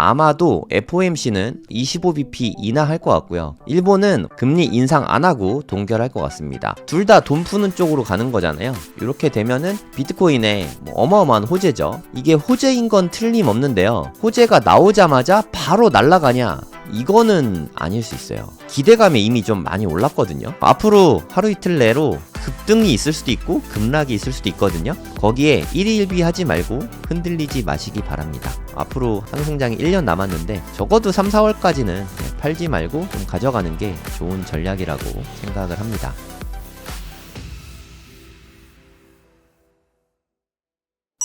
아마도 FOMC는 25bp 인하할 것 같고요. 일본은 금리 인상 안 하고 동결할 것 같습니다. 둘 다 돈 푸는 쪽으로 가는 거잖아요. 이렇게 되면은 비트코인에 어마어마한 호재죠. 이게 호재인 건 틀림없는데요. 호재가 나오자마자 바로 날아가냐? 이거는 아닐 수 있어요. 기대감이 이미 좀 많이 올랐거든요. 앞으로 하루 이틀 내로 급등이 있을 수도 있고 급락이 있을 수도 있거든요. 거기에 1일1비 하지 말고 흔들리지 마시기 바랍니다. 앞으로 상승장이 1년 남았는데 적어도 3, 4월까지는 팔지 말고 좀 가져가는 게 좋은 전략이라고 생각을 합니다.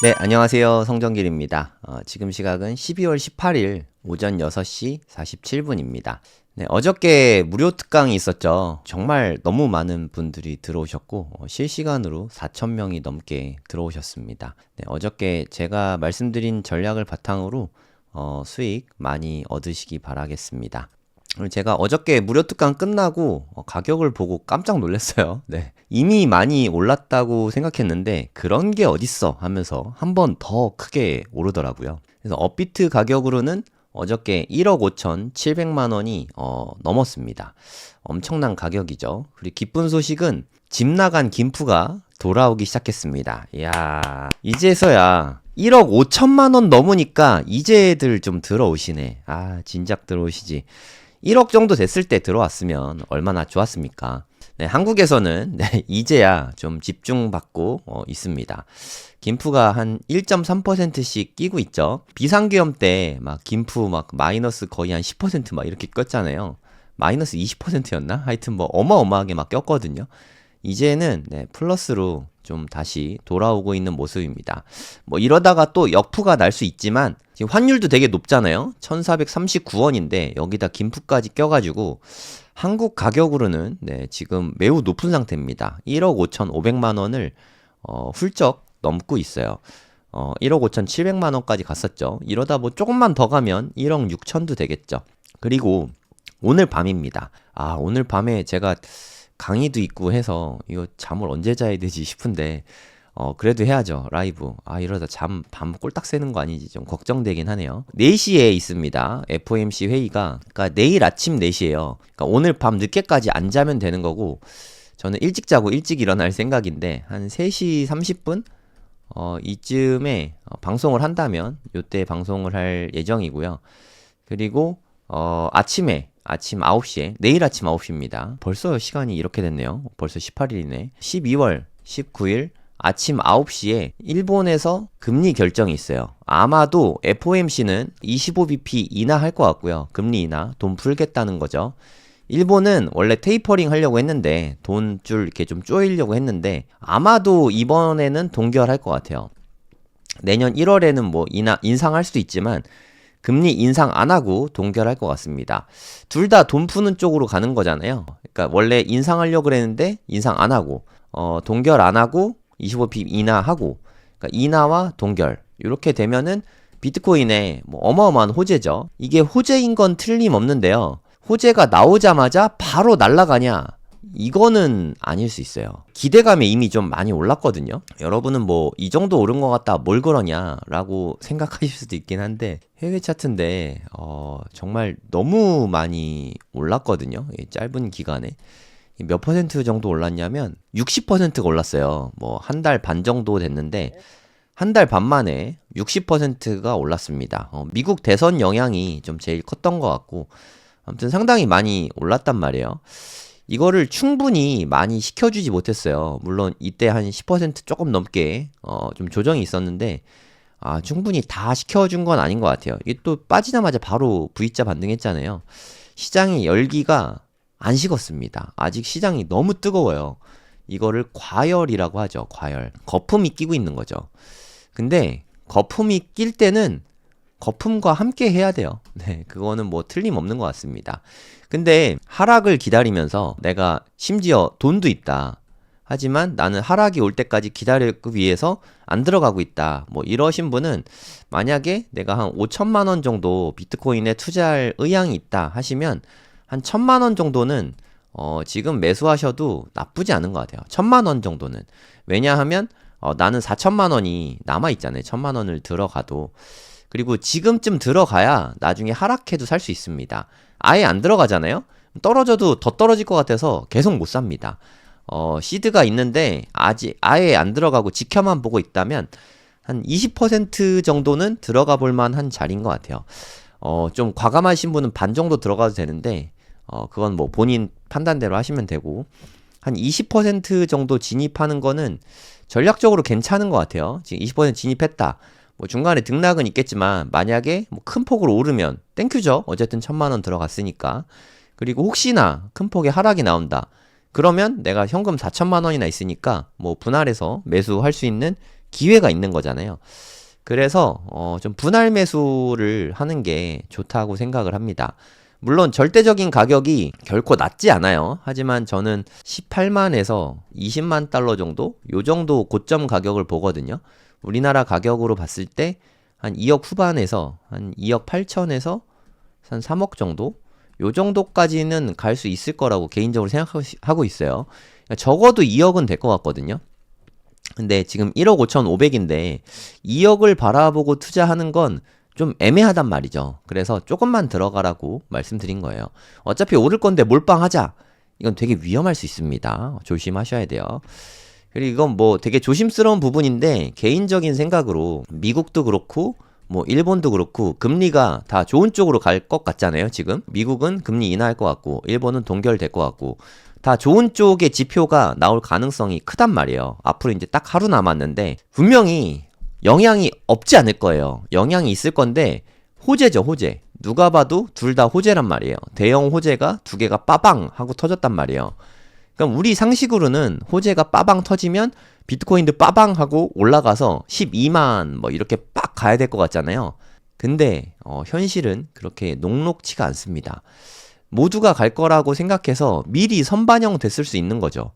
네, 안녕하세요. 성정길입니다. 지금 시각은 12월 18일 오전 6시 47분입니다. 네, 어저께 무료 특강이 있었죠. 정말 너무 많은 분들이 들어오셨고 실시간으로 4,000명이 넘게 들어오셨습니다. 네, 어저께 제가 말씀드린 전략을 바탕으로 수익 많이 얻으시기 바라겠습니다. 제가 어저께 무료 특강 끝나고 가격을 보고 깜짝 놀랐어요. 네. 이미 많이 올랐다고 생각했는데 그런 게 어딨어 하면서 한 번 더 크게 오르더라고요. 그래서 업비트 가격으로는 어저께 1억 5,700만 원이 넘었습니다. 엄청난 가격이죠. 그리고 기쁜 소식은 집 나간 김프가 돌아오기 시작했습니다. 이야, 이제서야 1억 5천만 원 넘으니까 이제들 좀 들어오시네. 아, 진작 들어오시지. 1억 정도 됐을 때 들어왔으면 얼마나 좋았습니까? 네, 한국에서는 이제야 좀 집중받고 있습니다. 김프가 한 1.3%씩 끼고 있죠. 비상계엄 때 막 김프 막 마이너스 거의 한 10% 막 이렇게 꼈잖아요. 마이너스 20%였나? 하여튼 뭐 어마어마하게 막 꼈거든요. 이제는 플러스로 좀 다시 돌아오고 있는 모습입니다. 뭐 이러다가 또 역푸가 날 수 있지만 지금 환율도 되게 높잖아요. 1439원인데 여기다 김프까지 껴가지고 한국 가격으로는 지금 매우 높은 상태입니다. 1억 5,500만 원을 훌쩍 넘고 있어요. 1억 5,700만 원까지 갔었죠. 이러다 뭐 조금만 더 가면 1억 6천도 되겠죠. 그리고 오늘 밤입니다. 오늘 밤에 제가 강의도 있고 해서 이거 잠을 언제 자야 되지 싶은데 그래도 해야죠. 라이브. 이러다 밤 꼴딱 새는 거 아니지? 좀 걱정되긴 하네요. 4시에 있습니다. FOMC 회의가. 그러니까 내일 아침 4시에요. 그러니까 오늘 밤 늦게까지 안 자면 되는 거고 저는 일찍 자고 일찍 일어날 생각인데 한 3시 30분? 이쯤에 방송을 한다면 요때 방송을 할 예정이고요. 그리고 아침 9시에 내일 아침 9시입니다. 벌써 시간이 이렇게 됐네요. 벌써 18일이네. 12월 19일 아침 9시에 일본에서 금리 결정이 있어요. 아마도 FOMC는 25bp 인하할 것 같고요. 금리 인하, 돈 풀겠다는 거죠. 일본은 원래 테이퍼링 하려고 했는데 돈줄 이렇게 좀 쪼이려고 했는데 아마도 이번에는 동결할 것 같아요. 내년 1월에는 뭐 인상할 수도 있지만 금리 인상 안 하고 동결할 것 같습니다. 둘 다 돈 푸는 쪽으로 가는 거잖아요. 그러니까 원래 인상하려고 그랬는데 인상 안 하고 동결 안 하고 25bp 인하하고 그러니까 인하와 동결 이렇게 되면은 비트코인에 어마어마한 호재죠. 이게 호재인 건 틀림없는데요. 호재가 나오자마자 바로 날아가냐? 이거는 아닐 수 있어요. 기대감이 이미 좀 많이 올랐거든요. 여러분은 뭐 이 정도 오른 것 같다 뭘 그러냐 라고 생각하실 수도 있긴 한데 해외 차트인데 정말 너무 많이 올랐거든요. 짧은 기간에 몇 퍼센트 정도 올랐냐면 60%가 올랐어요. 뭐 한 달 반 정도 됐는데 한 달 반 만에 60%가 올랐습니다. 미국 대선 영향이 좀 제일 컸던 것 같고 아무튼 상당히 많이 올랐단 말이에요. 이거를 충분히 많이 시켜주지 못했어요. 물론 이때 한 10% 조금 넘게 좀 조정이 있었는데 충분히 다 시켜준 건 아닌 것 같아요. 이게 또 빠지자마자 바로 V자 반등했잖아요. 시장의 열기가 안 식었습니다. 아직 시장이 너무 뜨거워요. 이거를 과열이라고 하죠. 과열. 거품이 끼고 있는 거죠. 근데 거품이 낄 때는 거품과 함께 해야 돼요. 네, 그거는 뭐 틀림없는 것 같습니다. 근데 하락을 기다리면서 내가 심지어 돈도 있다. 하지만 나는 하락이 올 때까지 기다리기 위해서 안 들어가고 있다. 뭐 이러신 분은 만약에 내가 한 5천만 원 정도 비트코인에 투자할 의향이 있다 하시면 한 1,000만 원 정도는 지금 매수하셔도 나쁘지 않은 것 같아요. 1,000만 원 정도는. 왜냐하면 나는 4천만 원이 남아있잖아요. 1,000만 원을 들어가도. 그리고 지금쯤 들어가야 나중에 하락해도 살 수 있습니다. 아예 안 들어가잖아요? 떨어져도 더 떨어질 것 같아서 계속 못 삽니다. 시드가 있는데 아예 안 들어가고 지켜만 보고 있다면 한 20% 정도는 들어가 볼 만한 자리인 것 같아요. 좀 과감하신 분은 반 정도 들어가도 되는데, 그건 뭐 본인 판단대로 하시면 되고, 한 20% 정도 진입하는 거는 전략적으로 괜찮은 것 같아요. 지금 20% 진입했다. 뭐 중간에 등락은 있겠지만, 만약에 뭐 큰 폭으로 오르면 땡큐죠. 어쨌든 1,000만원 들어갔으니까. 그리고 혹시나 큰 폭의 하락이 나온다. 그러면 내가 현금 4,000만원이나 있으니까 뭐 분할해서 매수할 수 있는 기회가 있는 거잖아요. 그래서 좀 분할 매수를 하는 게 좋다고 생각을 합니다. 물론 절대적인 가격이 결코 낮지 않아요. 하지만 저는 18만에서 20만 달러 정도? 요 정도 고점 가격을 보거든요. 우리나라 가격으로 봤을 때 한 2억 후반에서 한 2억 8천에서 한 3억 정도? 요 정도까지는 갈 수 있을 거라고 개인적으로 생각하고 있어요. 그러니까 적어도 2억은 될 것 같거든요. 근데 지금 1억 5,500인데 2억을 바라보고 투자하는 건 좀 애매하단 말이죠. 그래서 조금만 들어가라고 말씀드린 거예요. 어차피 오를 건데 몰빵하자. 이건 되게 위험할 수 있습니다. 조심하셔야 돼요. 그리고 이건 뭐 되게 조심스러운 부분인데 개인적인 생각으로 미국도 그렇고 뭐 일본도 그렇고 금리가 다 좋은 쪽으로 갈 것 같잖아요. 지금 미국은 금리 인하할 것 같고 일본은 동결될 것 같고 다 좋은 쪽의 지표가 나올 가능성이 크단 말이에요. 앞으로 이제 딱 하루 남았는데 분명히 영향이 없지 않을 거예요. 영향이 있을 건데 호재죠, 호재. 누가 봐도 둘 다 호재란 말이에요. 대형 호재가 두 개가 빠방 하고 터졌단 말이에요. 그럼 우리 상식으로는 호재가 빠방 터지면 비트코인도 빠방 하고 올라가서 12만 뭐 이렇게 빡 가야 될 것 같잖아요. 근데 현실은 그렇게 녹록치가 않습니다. 모두가 갈 거라고 생각해서 미리 선반영 됐을 수 있는 거죠.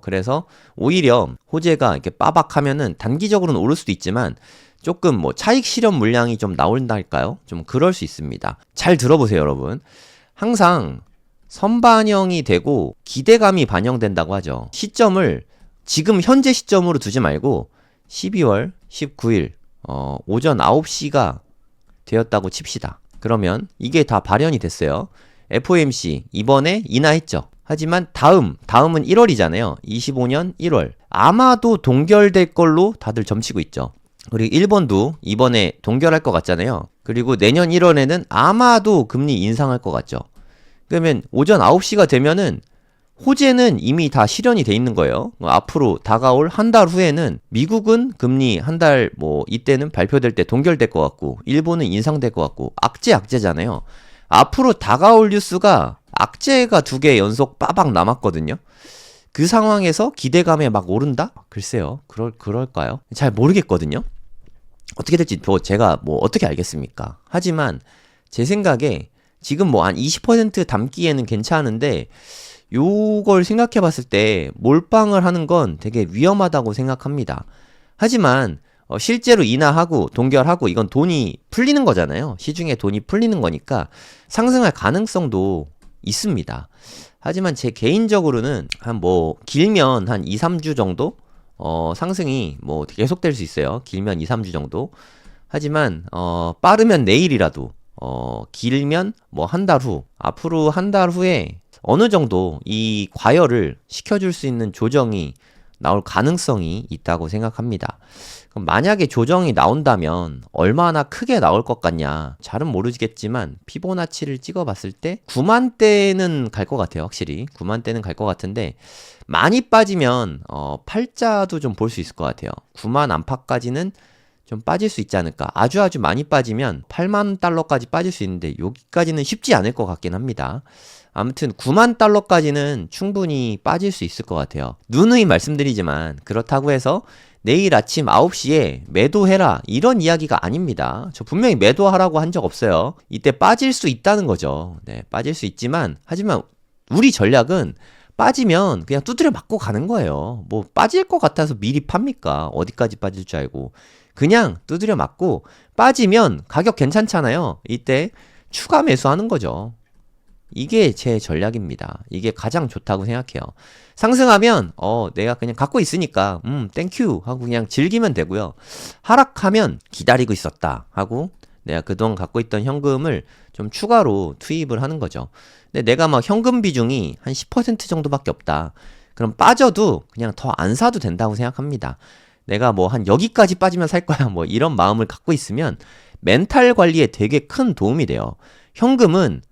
그래서 오히려 호재가 이렇게 빠박하면은 단기적으로는 오를 수도 있지만 조금 뭐 차익 실현 물량이 좀 나온달까요? 좀 그럴 수 있습니다. 잘 들어보세요, 여러분. 항상 선반영이 되고 기대감이 반영된다고 하죠. 시점을 지금 현재 시점으로 두지 말고 12월 19일 오전 9시가 되었다고 칩시다. 그러면 이게 다 발현이 됐어요. FOMC 이번에 인하했죠. 하지만 다음은 1월이잖아요. 25년 1월. 아마도 동결될 걸로 다들 점치고 있죠. 그리고 일본도 이번에 동결할 것 같잖아요. 그리고 내년 1월에는 아마도 금리 인상할 것 같죠. 그러면 오전 9시가 되면은 호재는 이미 다 실현이 돼 있는 거예요. 앞으로 다가올 한 달 후에는 미국은 금리 한 달 뭐 이때는 발표될 때 동결될 것 같고 일본은 인상될 것 같고 악재잖아요. 앞으로 다가올 뉴스가 악재가 2개 연속 빠박 남았거든요. 그 상황에서 기대감에 막 오른다? 글쎄요. 그럴까요? 잘 모르겠거든요. 어떻게 될지 제가 뭐 어떻게 알겠습니까? 하지만 제 생각에 지금 뭐 한 20% 담기에는 괜찮은데 요걸 생각해 봤을 때 몰빵을 하는 건 되게 위험하다고 생각합니다. 하지만 실제로 인하하고 동결하고 이건 돈이 풀리는 거잖아요. 시중에 돈이 풀리는 거니까 상승할 가능성도 있습니다. 하지만 제 개인적으로는 한 뭐 길면 한 2, 3주 정도 상승이 뭐 계속될 수 있어요. 길면 2, 3주 정도. 하지만 빠르면 내일이라도 길면 뭐 한 달 후, 앞으로 한 달 후에 어느 정도 이 과열을 시켜줄 수 있는 조정이 나올 가능성이 있다고 생각합니다. 그럼 만약에 조정이 나온다면 얼마나 크게 나올 것 같냐? 잘은 모르겠지만 피보나치를 찍어봤을 때 9만대는 갈 것 같아요. 확실히 9만대는 갈 것 같은데 많이 빠지면 팔자도 좀 볼 수 있을 것 같아요. 9만 안팎까지는 좀 빠질 수 있지 않을까. 아주 많이 빠지면 8만 달러까지 빠질 수 있는데 여기까지는 쉽지 않을 것 같긴 합니다. 아무튼 9만 달러까지는 충분히 빠질 수 있을 것 같아요. 누누이 말씀드리지만 그렇다고 해서 내일 아침 9시에 매도해라 이런 이야기가 아닙니다. 저 분명히 매도하라고 한 적 없어요. 이때 빠질 수 있다는 거죠. 네, 빠질 수 있지만 하지만 우리 전략은 빠지면 그냥 두드려 맞고 가는 거예요. 뭐 빠질 것 같아서 미리 팝니까? 어디까지 빠질 줄 알고. 그냥 두드려 맞고 빠지면 가격 괜찮잖아요. 이때 추가 매수하는 거죠. 이게 제 전략입니다. 이게 가장 좋다고 생각해요. 상승하면 내가 그냥 갖고 있으니까 땡큐 하고 그냥 즐기면 되고요. 하락하면 기다리고 있었다 하고 내가 그동안 갖고 있던 현금을 좀 추가로 투입을 하는 거죠. 근데 내가 막 현금 비중이 한 10% 정도밖에 없다. 그럼 빠져도 그냥 더 안 사도 된다고 생각합니다. 내가 뭐 한 여기까지 빠지면 살 거야 뭐 이런 마음을 갖고 있으면 멘탈 관리에 되게 큰 도움이 돼요. 현금은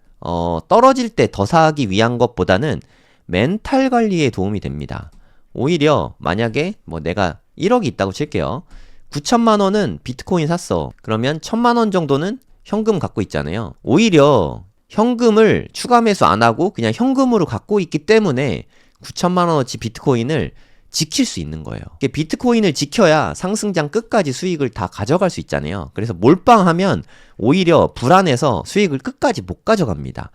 떨어질 때 더 사기 위한 것보다는 멘탈 관리에 도움이 됩니다. 오히려 만약에 뭐 내가 1억이 있다고 칠게요. 9천만 원은 비트코인 샀어. 그러면 1,000만 원 정도는 현금 갖고 있잖아요. 오히려 현금을 추가 매수 안 하고 그냥 현금으로 갖고 있기 때문에 9천만 원어치 비트코인을 지킬 수 있는 거예요. 비트코인을 지켜야 상승장 끝까지 수익을 다 가져갈 수 있잖아요. 그래서 몰빵하면 오히려 불안해서 수익을 끝까지 못 가져갑니다.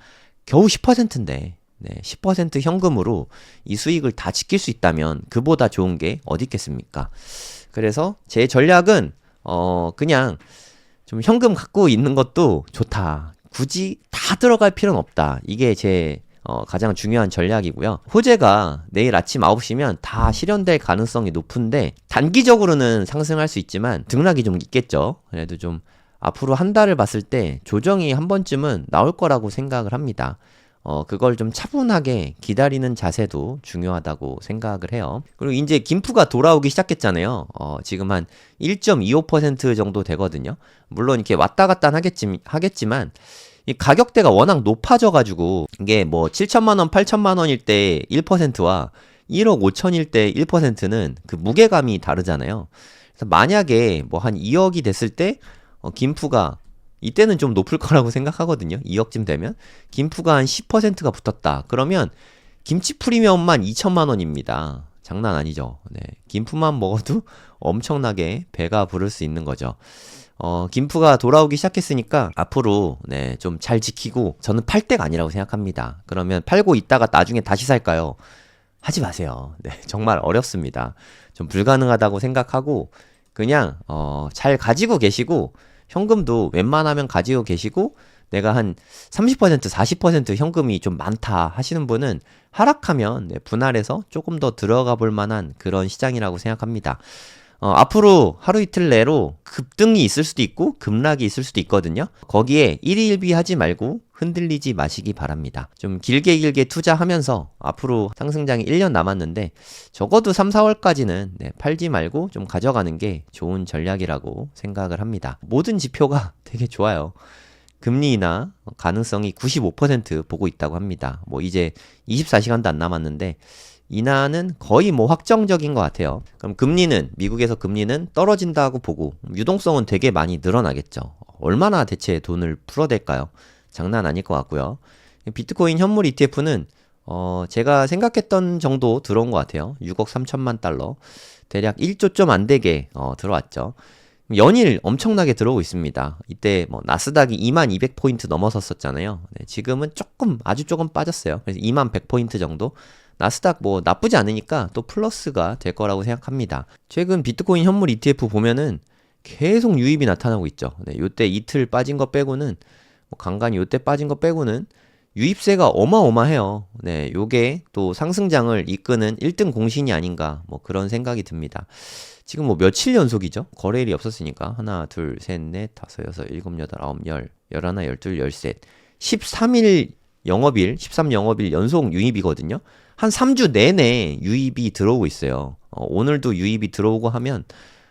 겨우 10%인데 10% 현금으로 이 수익을 다 지킬 수 있다면 그보다 좋은 게 어디 있겠습니까? 그래서 제 전략은 그냥 좀 현금 갖고 있는 것도 좋다. 굳이 다 들어갈 필요는 없다. 이게 제 가장 중요한 전략이고요. 호재가 내일 아침 9시면 다 실현될 가능성이 높은데 단기적으로는 상승할 수 있지만 등락이 좀 있겠죠. 그래도 좀 앞으로 한 달을 봤을 때 조정이 한 번쯤은 나올 거라고 생각을 합니다. 그걸 좀 차분하게 기다리는 자세도 중요하다고 생각을 해요. 그리고 이제 김프가 돌아오기 시작했잖아요. 지금 한 1.25% 정도 되거든요. 물론 이렇게 왔다 갔다 하겠지만 이 가격대가 워낙 높아져가지고 이게 뭐 7천만 원, 8천만 원일 때 1%와 1억 5천일 때 1%는 그 무게감이 다르잖아요. 그래서 만약에 뭐 한 2억이 됐을 때 김프가 이때는 좀 높을 거라고 생각하거든요. 2억쯤 되면 김프가 한 10%가 붙었다. 그러면 김치 프리미엄만 2천만 원입니다. 장난 아니죠. 네, 김프만 먹어도 엄청나게 배가 부를 수 있는 거죠. 김프가 돌아오기 시작했으니까 앞으로 좀 잘 지키고 저는 팔 때가 아니라고 생각합니다. 그러면 팔고 있다가 나중에 다시 살까요? 하지 마세요. 네, 정말 어렵습니다. 좀 불가능하다고 생각하고 그냥 잘 가지고 계시고 현금도 웬만하면 가지고 계시고 내가 한 30%, 40% 현금이 좀 많다 하시는 분은 하락하면 분할해서 조금 더 들어가 볼 만한 그런 시장이라고 생각합니다. 앞으로 하루 이틀 내로 급등이 있을 수도 있고 급락이 있을 수도 있거든요. 거기에 일희일비 하지 말고 흔들리지 마시기 바랍니다. 좀 길게 투자하면서 앞으로 상승장이 1년 남았는데 적어도 3, 4월까지는 팔지 말고 좀 가져가는 게 좋은 전략이라고 생각을 합니다. 모든 지표가 되게 좋아요. 금리 인하 가능성이 95% 보고 있다고 합니다. 뭐 이제 24시간도 안 남았는데 인하는 거의 뭐 확정적인 것 같아요. 그럼 미국에서 금리는 떨어진다고 보고 유동성은 되게 많이 늘어나겠죠. 얼마나 대체 돈을 풀어댈까요? 장난 아닐 것 같고요. 비트코인 현물 ETF는 제가 생각했던 정도 들어온 것 같아요. 6억 3천만 달러. 대략 1조 좀 안 되게 들어왔죠. 연일 엄청나게 들어오고 있습니다. 이때 뭐 나스닥이 2200포인트 넘어섰었잖아요. 네, 지금은 아주 조금 빠졌어요. 그래서 2100포인트 정도. 나스닥 뭐 나쁘지 않으니까 또 플러스가 될 거라고 생각합니다. 최근 비트코인 현물 ETF 보면은 계속 유입이 나타나고 있죠. 네, 요때 이틀 빠진 거 빼고는 간간히 요때 빠진 거 빼고는 유입세가 어마어마해요. 네, 요게 또 상승장을 이끄는 1등 공신이 아닌가 뭐 그런 생각이 듭니다. 지금 뭐 며칠 연속이죠? 거래일이 없었으니까 하나, 둘, 셋, 넷, 다섯, 여섯, 일곱, 여덟, 아홉, 열, 열하나, 열둘, 열셋 13일 영업일, 13영업일 연속 유입이거든요. 한 3주 내내 유입이 들어오고 있어요. 오늘도 유입이 들어오고 하면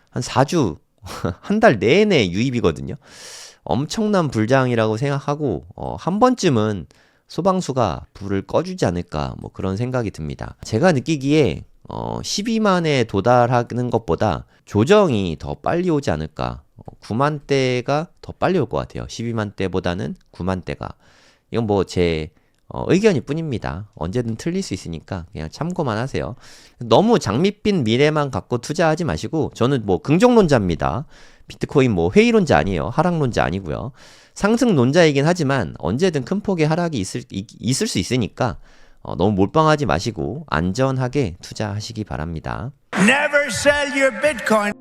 한 4주, 한 달 내내 유입이거든요. 엄청난 불장이라고 생각하고 한 번쯤은 소방수가 불을 꺼주지 않을까 뭐 그런 생각이 듭니다. 제가 느끼기에 12만에 도달하는 것보다 조정이 더 빨리 오지 않을까. 9만대가 더 빨리 올 것 같아요. 12만대보다는 9만대가. 이건 뭐 제 의견일 뿐입니다. 언제든 틀릴 수 있으니까 그냥 참고만 하세요. 너무 장밋빛 미래만 갖고 투자하지 마시고 저는 뭐 긍정론자입니다. 비트코인 뭐 회의론자 아니에요. 하락론자 아니고요. 상승론자이긴 하지만 언제든 큰 폭의 하락이 있을 수 있으니까 너무 몰빵하지 마시고 안전하게 투자하시기 바랍니다. Never sell your Bitcoin.